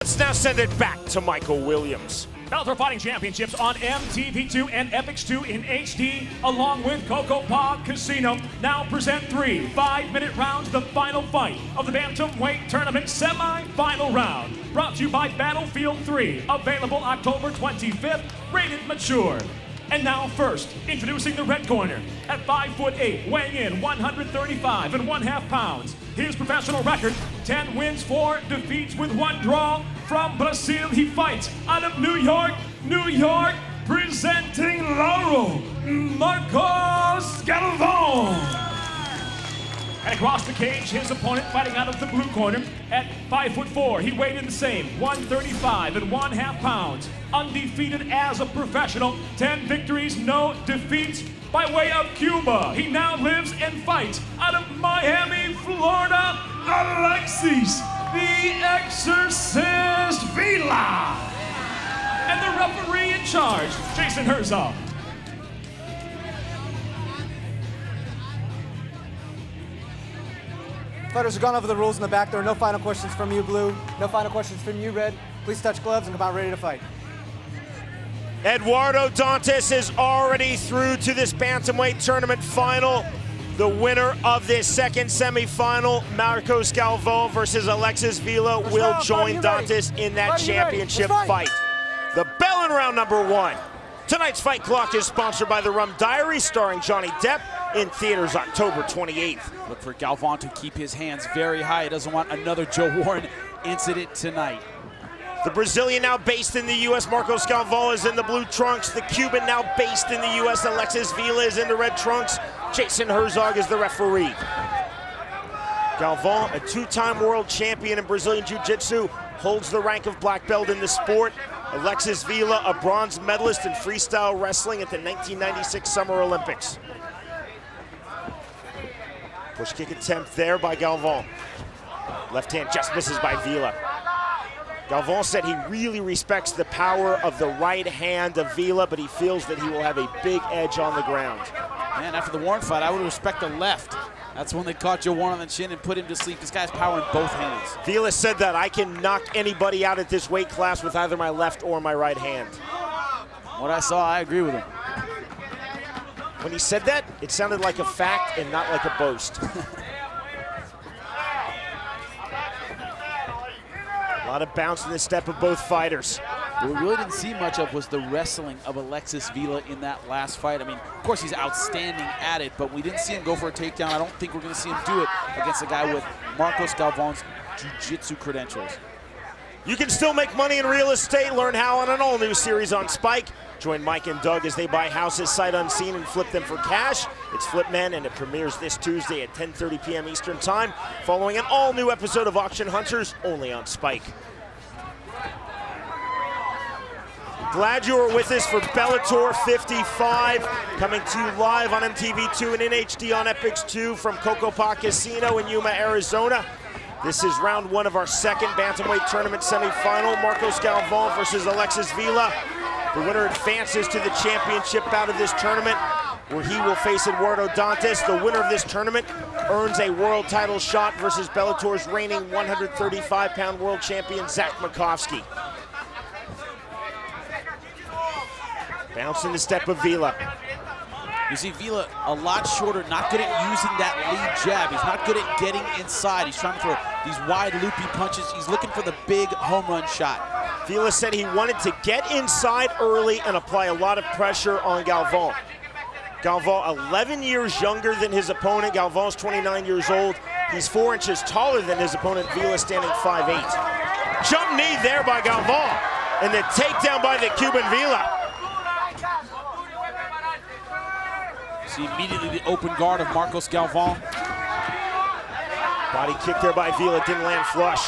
Let's now send it back to Michael Williams. Bellator Fighting Championships on MTV2 and FX2 in HD, along with Coco Pa Casino, now present 3 5-minute rounds, the final fight of the Bantamweight Tournament semi-final round. Brought to you by Battlefield 3, available October 25th, rated mature. And now first, introducing the red corner, at 5'8", weighing in 135 1/2 pounds. His professional record, 10 wins, 4 defeats with 1 draw. From Brazil, he fights out of New York, presenting Lauro Marcos Galvão. And across the cage, his opponent fighting out of the blue corner at 5'4". He weighed in the same, 135 1/2 pounds. Undefeated as a professional, 10 victories, no defeats. By way of Cuba, he now lives and fights out of Miami, Florida, Alexis, the Exorcist Vila. And the referee in charge, Jason Herzog. Fighters have gone over the rules in the back. There are no final questions from you, Blue. No final questions from you, Red. Please touch gloves and come out ready to fight. Eduardo Dantas is already through to this Bantamweight Tournament final. The winner of this second semifinal, Marcos Galvão versus Alexis Vila, will join Dantas in that championship fight. The bell in round number 1. Tonight's Fight Clock is sponsored by The Rum Diary, starring Johnny Depp, in theaters October 28th. Look for Galvão to keep his hands very high. He doesn't want another Joe Warren incident tonight. The Brazilian now based in the U.S., Marcos Galvão, is in the blue trunks. The Cuban now based in the U.S., Alexis Vila, is in the red trunks. Jason Herzog is the referee. Galvão, a 2-time world champion in Brazilian Jiu-Jitsu, holds the rank of black belt in the sport. Alexis Vila, a bronze medalist in freestyle wrestling at the 1996 Summer Olympics. Push kick attempt there by Galvão. Left hand just misses by Vila. Galvão said he really respects the power of the right hand of Vila, but he feels that he will have a big edge on the ground. Man, after the Warren fight, I would respect the left. That's when they caught Joe Warren on the chin and put him to sleep. This guy's power in both hands. Vila said that I can knock anybody out at this weight class with either my left or my right hand. What I saw, I agree with him. When he said that, it sounded like a fact and not like a boast. A lot of bounce in the step of both fighters. What we really didn't see much of was the wrestling of Alexis Vila in that last fight. I mean, of course, he's outstanding at it, but we didn't see him go for a takedown. I don't think we're going to see him do it against a guy with Marcos Galvão's jiu-jitsu credentials. You can still make money in real estate. Learn how on an all-new series on Spike. Join Mike and Doug as they buy houses sight unseen and flip them for cash. It's Flip Men, and it premieres this Tuesday at 10:30 p.m. Eastern Time, following an all-new episode of Auction Hunters, only on Spike. Glad you were with us for Bellator 55, coming to you live on MTV2 and in HD on FX2 from Coco Pa Casino in Yuma, Arizona. This is round 1 of our second Bantamweight Tournament semifinal, Marcos Galvão versus Alexis Vila. The winner advances to the championship bout of this tournament, where he will face Eduardo Dantas. The winner of this tournament earns a world title shot versus Bellator's reigning 135-pound world champion, Zach Makovsky. Bounce in the step of Vila. You see Vila a lot shorter, not good at using that lead jab. He's not good at getting inside. He's trying to throw these wide loopy punches. He's looking for the big home run shot. Vila said he wanted to get inside early and apply a lot of pressure on Galvão. Galvão, 11 years younger than his opponent. Galvão's 29 years old. He's 4 inches taller than his opponent, Vila, standing 5'8". Jump knee there by Galvão, and the takedown by the Cuban Vila. See immediately the open guard of Marcos Galvão. Body kick there by Vila, didn't land flush.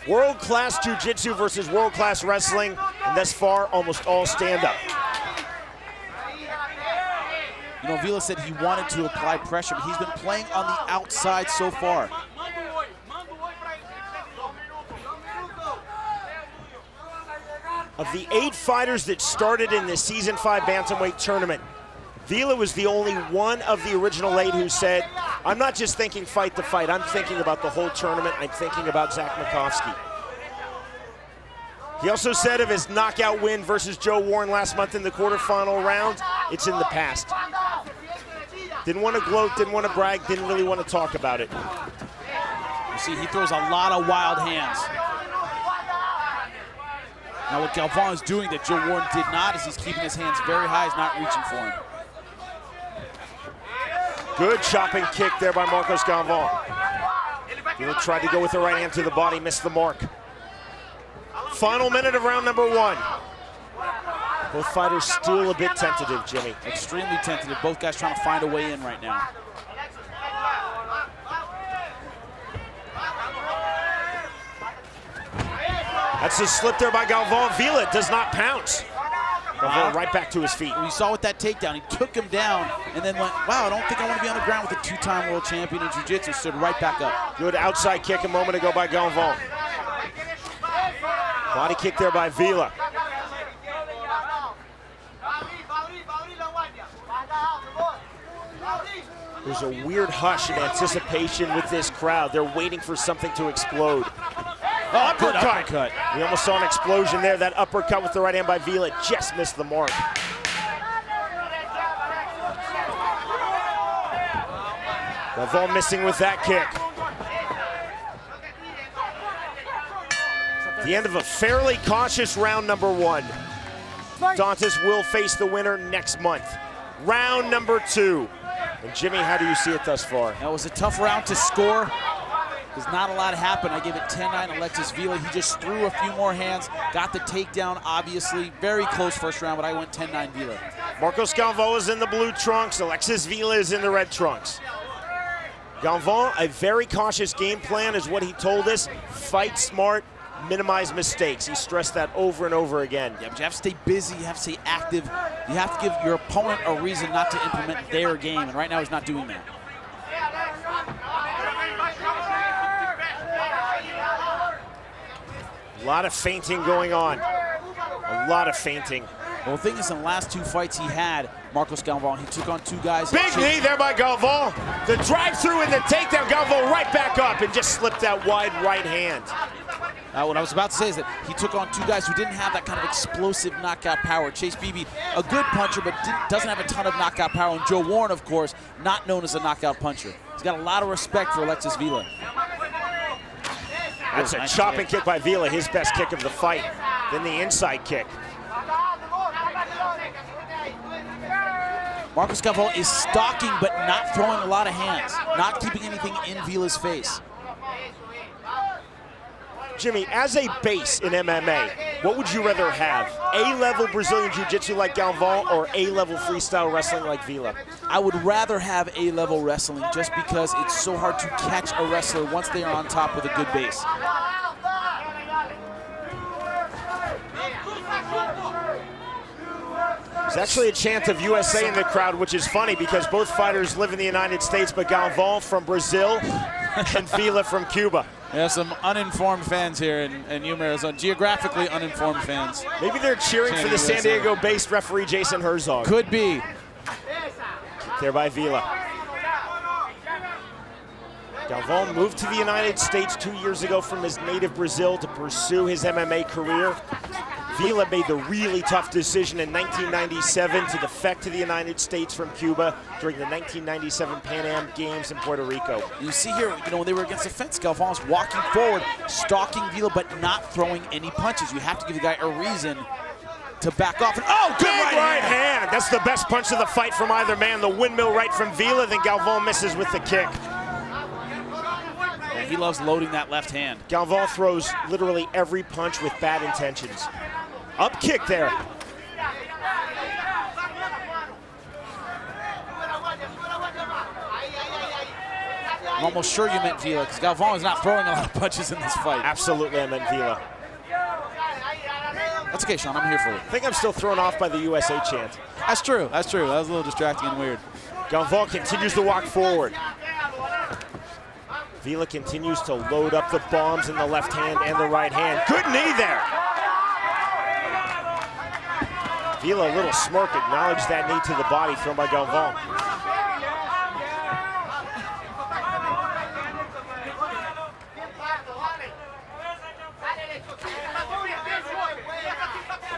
World-class jiu-jitsu versus world-class wrestling, and thus far, almost all stand-up. You know, Vila said he wanted to apply pressure, but he's been playing on the outside so far. Of the 8 fighters that started in this Season 5 Bantamweight tournament, Vila was the only one of the original 8 who said I'm not just thinking fight to fight. I'm thinking about the whole tournament. I'm thinking about Zach Makovsky. He also said of his knockout win versus Joe Warren last month in the quarterfinal round, it's in the past. Didn't want to gloat, didn't want to brag, didn't really want to talk about it. You see, he throws a lot of wild hands. Now what Galvão is doing that Joe Warren did not is he's keeping his hands very high, he's not reaching for him. Good chopping kick there by Marcos Galvão. Vila tried to go with the right hand to the body, missed the mark. Final minute of round number 1. Both fighters still a bit tentative, Jimmy. Extremely tentative. Both guys trying to find a way in right now. That's a slip there by Galvão. Vila does not pounce. Galvão right back to his feet. We saw with that takedown, he took him down and then went, wow, I don't think I want to be on the ground with a 2-time world champion in Jiu-Jitsu. Stood right back up. Good outside kick a moment ago by Galvão. Body kick there by Vila. There's a weird hush and anticipation with this crowd. They're waiting for something to explode. Oh, uppercut. We almost saw an explosion there. That uppercut with the right hand by Vila just missed the mark. Galvão missing with that kick. The end of a fairly cautious round number 1. Dantas will face the winner next month. Round number 2. And Jimmy, how do you see it thus far? That was a tough round to score. There's not a lot happened. I gave it 10-9 Alexis Vila. He just threw a few more hands, got the takedown, obviously. Very close first round, but I went 10-9 Vila. Marcos Galvão is in the blue trunks. Alexis Vila is in the red trunks. Galvão, a very cautious game plan is what he told us. Fight smart, minimize mistakes. He stressed that over and over again. Yeah, but you have to stay busy, you have to stay active. You have to give your opponent a reason not to implement their game, and right now he's not doing that. A lot of feinting going on. A lot of feinting. Well, the thing is, in the last 2 fights he had, Marcos Galvão, he took on 2 guys. Big knee there by Galvão. The drive-through and the takedown. Galvão right back up and just slipped that wide right hand. What I was about to say is that he took on 2 guys who didn't have that kind of explosive knockout power. Chase Beebe, a good puncher, but doesn't have a ton of knockout power. And Joe Warren, of course, not known as a knockout puncher. He's got a lot of respect for Alexis Vila. That's a chopping kick by Vila, his best kick of the fight. Then the inside kick. Marcos Galvão is stalking, but not throwing a lot of hands, not keeping anything in Vila's face. Jimmy, as a base in MMA, what would you rather have? A-level Brazilian Jiu-Jitsu like Galvão or A-level freestyle wrestling like Vila? I would rather have A-level wrestling just because it's so hard to catch a wrestler once they are on top with a good base. There's actually a chant of USA in the crowd, which is funny because both fighters live in the United States, but Galvão from Brazil and Vila from Cuba. Yeah, some uninformed fans here in Yuma, Arizona. Geographically uninformed fans. Maybe they're cheering for the San Diego-based referee Jason Herzog. Could be. There by Vila. Galvão moved to the United States 2 years ago from his native Brazil to pursue his MMA career. Vila made the really tough decision in 1997 to defect to the United States from Cuba during the 1997 Pan Am Games in Puerto Rico. You see here, when they were against the fence, Galvão was walking forward, stalking Vila, but not throwing any punches. You have to give the guy a reason to back off. And, oh, good right hand. That's the best punch of the fight from either man. The windmill right from Vila, then Galvão misses with the kick. And he loves loading that left hand. Galvão throws literally every punch with bad intentions. Up kick there. I'm almost sure you meant Vila, because Galvão is not throwing a lot of punches in this fight. Absolutely, I meant Vila. That's okay, Sean, I'm here for you. I think I'm still thrown off by the USA chant. That's true, that's true. That was a little distracting and weird. Galvão continues to walk forward. Vila continues to load up the bombs in the left hand and the right hand. Good knee there. Vila, a little smirk, acknowledged that knee to the body thrown by Galvão.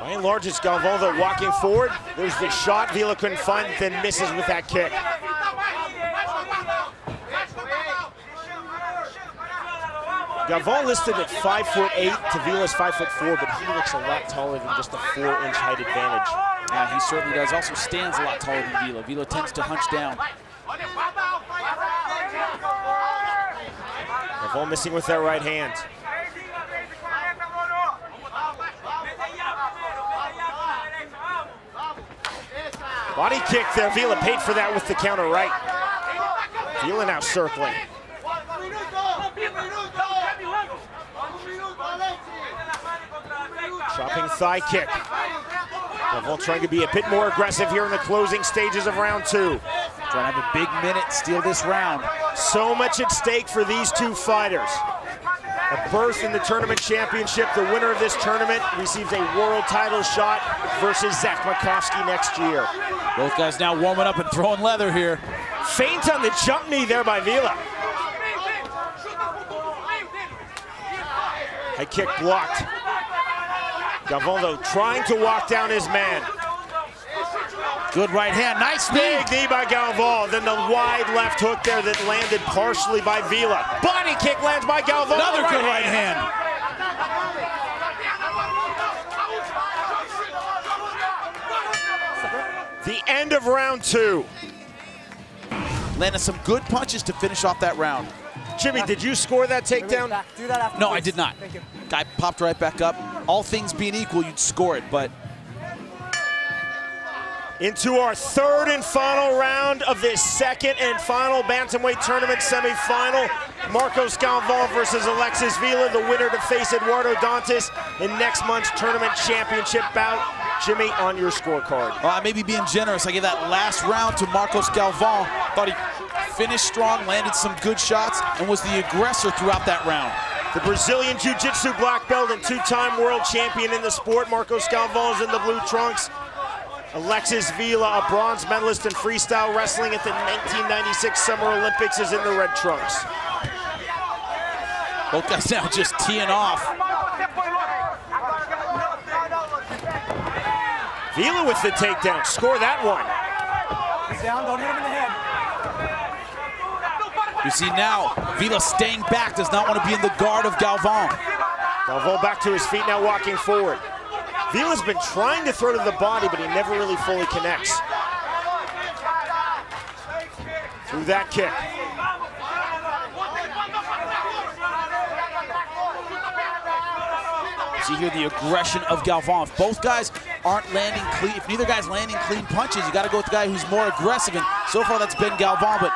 By and large, it's Galvão though walking forward. There's the shot Vila couldn't find, then misses with that kick. Galvão listed at 5'8" to Vila's 5'4", but he looks a lot taller than just a 4-inch height advantage. Yeah, he certainly does. Also stands a lot taller than Vila. Vila tends to hunch down. Galvão missing with that right hand. Body kick there. Vila paid for that with the counter right. Vila now circling. Chopping thigh kick. Galvão trying to be a bit more aggressive here in the closing stages of round 2. Trying to have a big minute, steal this round. So much at stake for these two fighters. A berth in the tournament championship. The winner of this tournament receives a world title shot versus Zach Makovsky next year. Both guys now warming up and throwing leather here. Feint on the jump knee there by Vila. High kick blocked. Galvão though trying to walk down his man. Good right hand, nice Big knee by Galvão, then the wide left hook there that landed partially by Vila. Body kick lands by Galvão. Another good right hand. The end of round 2. Landed some good punches to finish off that round. Jimmy, did you score that takedown? Do that after. No, please. I did not. Thank you. Guy popped right back up. All things being equal, you'd score it, but Into our third and final round of this second and final bantamweight tournament semifinal. Marcos Galvão versus Alexis Vila, the winner to face Eduardo Dantas in next month's tournament championship bout. Jimmy, on your scorecard. I may be being generous. I gave that last round to Marcos Galvão. Thought he finished strong, landed some good shots, and was the aggressor throughout that round. The Brazilian Jiu-Jitsu black belt and two-time world champion in the sport, Marcos Galvão, is in the blue trunks. Alexis Vila, a bronze medalist in freestyle wrestling at the 1996 Summer Olympics, is in the red trunks. Both guys now just teeing off. Vila with the takedown, score that one. He's down, don't hit him in the head. You see now, Vila staying back, does not want to be in the guard of Galvão. Galvão back to his feet now, walking forward. Vila's been trying to throw to the body, but he never really fully connects. Through that kick. See here the aggression of Galvão. If both guys aren't landing clean, if neither guy's landing clean punches, you got to go with the guy who's more aggressive, and so far that's been Galvão, but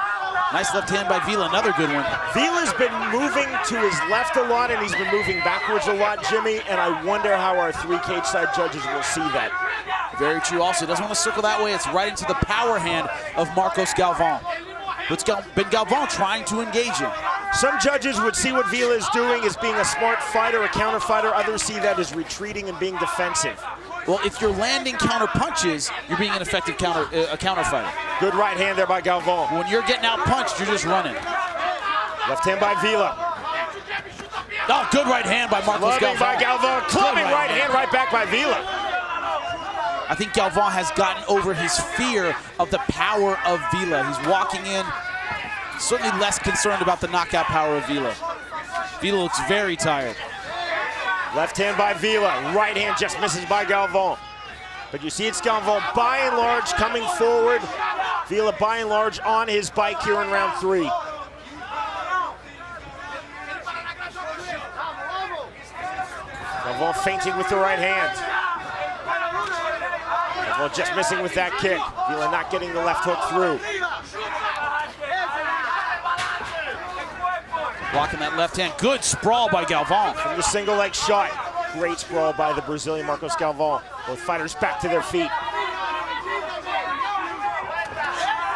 nice left hand by Vila, another good one. Vila's been moving to his left a lot, and he's been moving backwards a lot, Jimmy, and I wonder how our three cage side judges will see that. Very true also. Doesn't want to circle that way. It's right into the power hand of Marcos Galvão. It's been Galvão trying to engage him. Some judges would see what Vila is doing as being a smart fighter, a counter fighter. Others see that as retreating and being defensive. Well, if you're landing counter punches, you're being an effective counter fighter. Good right hand there by Galvão. When you're getting out punched, you're just running. Left hand by Vila. Oh, good right hand by Marcos Loving Galvão. by Galvão. Clubbing right hand right back by Vila. I think Galvão has gotten over his fear of the power of Vila. He's walking in, certainly less concerned about the knockout power of Vila. Vila looks very tired. Left hand by Vila. Right hand just misses by Galvão. But you see it's Galvão by and large coming forward. Vila by and large on his bike here in round 3. Galvão feinting with the right hand. Galvão just missing with that kick. Vila not getting the left hook through. Blocking that left hand. Good sprawl by Galvão. From the single leg shot. Great sprawl by the Brazilian Marcos Galvão. Both fighters back to their feet.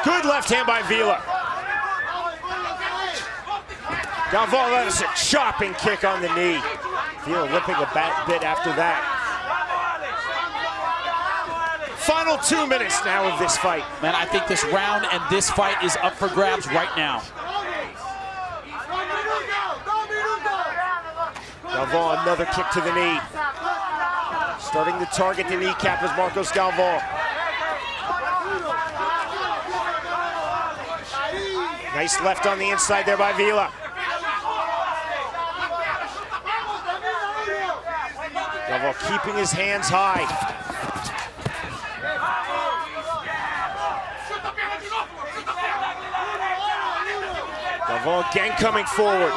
Good left hand by Vila. Galvão lands a chopping kick on the knee. Vila limping a bit after that. Final 2 minutes now of this fight. Man, I think this round and this fight is up for grabs right now. Galvão, another kick to the knee. Starting to target the kneecap is Marcos Galvão. Nice left on the inside there by Vila. Galvão keeping his hands high. Galvão again coming forward.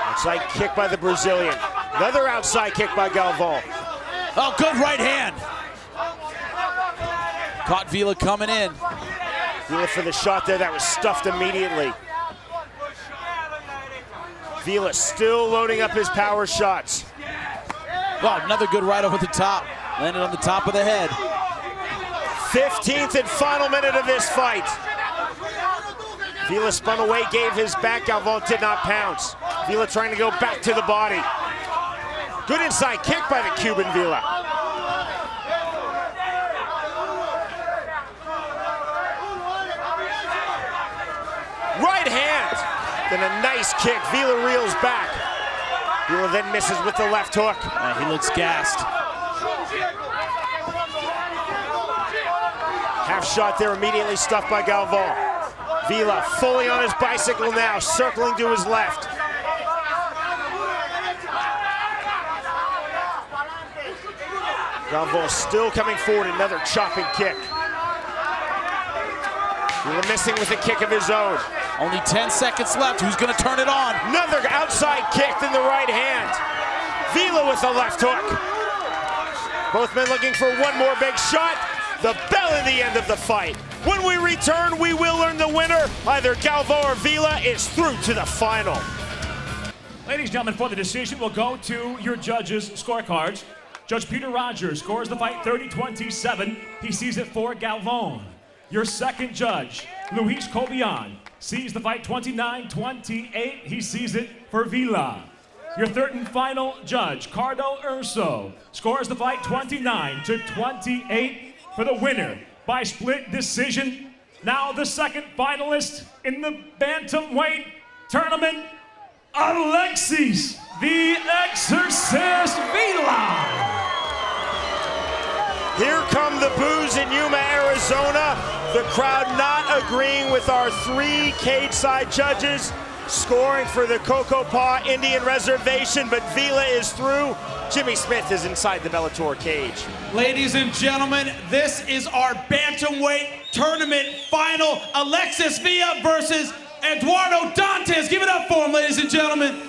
Outside kick by the Brazilian. Another outside kick by Galvão. Oh, good right hand. Caught Vila coming in. Vila for the shot there that was stuffed immediately. Vila still loading up his power shots. Oh, another good right over the top. Landed on the top of the head. 15th and final minute of this fight. Vila spun away, gave his back. Galvão did not pounce. Vila trying to go back to the body. Good inside kick by the Cuban Vila. Right hand, then a nice kick. Vila reels back. Vila then misses with the left hook. He looks gassed. Half shot there, immediately stuffed by Galvão. Vila fully on his bicycle now, circling to his left. Galvão still coming forward, another chopping kick. Vila missing with a kick of his own. Only 10 seconds left. Who's going to turn it on? Another outside kick in the right hand. Vila with the left hook. Both men looking for one more big shot. The bell in the end of the fight. When we return, we will learn the winner. Either Galvão or Vila is through to the final. Ladies and gentlemen, for the decision, we'll go to your judges' scorecards. Judge Peter Rogers scores the fight 30-27. He sees it for Galvão. Your second judge, Luis Cobian, sees the fight 29-28. He sees it for Vila. Your third and final judge, Cardo Urso, scores the fight 29-28 for the winner by split decision. Now the second finalist in the bantamweight tournament, Alexis, the Exorcist Vila. Here come the boos in Yuma, Arizona. The crowd not agreeing with our three cage-side judges scoring for the Cocopah Indian Reservation, but Vila is through. Jimmy Smith is inside the Bellator cage. Ladies and gentlemen, this is our bantamweight tournament final. Alexis Vila versus Eduardo Dantes. Give it up for him, ladies and gentlemen.